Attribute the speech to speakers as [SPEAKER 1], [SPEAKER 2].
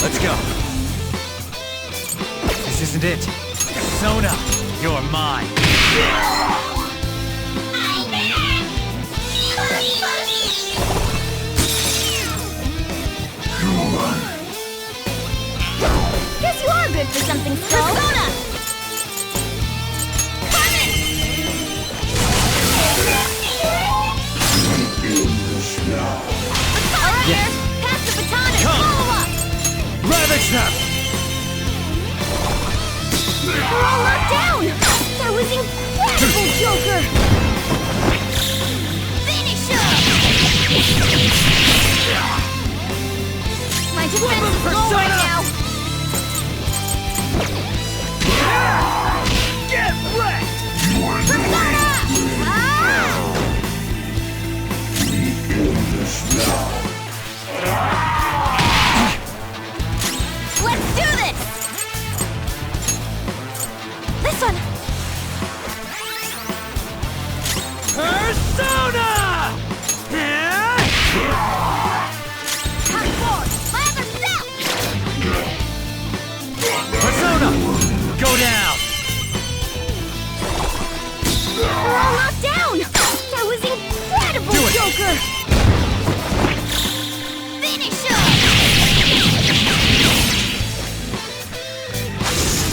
[SPEAKER 1] Let's go. This isn't it. Sona, you're mine.
[SPEAKER 2] Guess you are good for something, Skull. Persona! Alright,
[SPEAKER 1] Yes.
[SPEAKER 2] pass the baton and
[SPEAKER 1] Come.
[SPEAKER 2] follow up!
[SPEAKER 1] Ravage them!
[SPEAKER 2] We're all locked down! That was incredible, Joker! Finish him! My defense is low right now!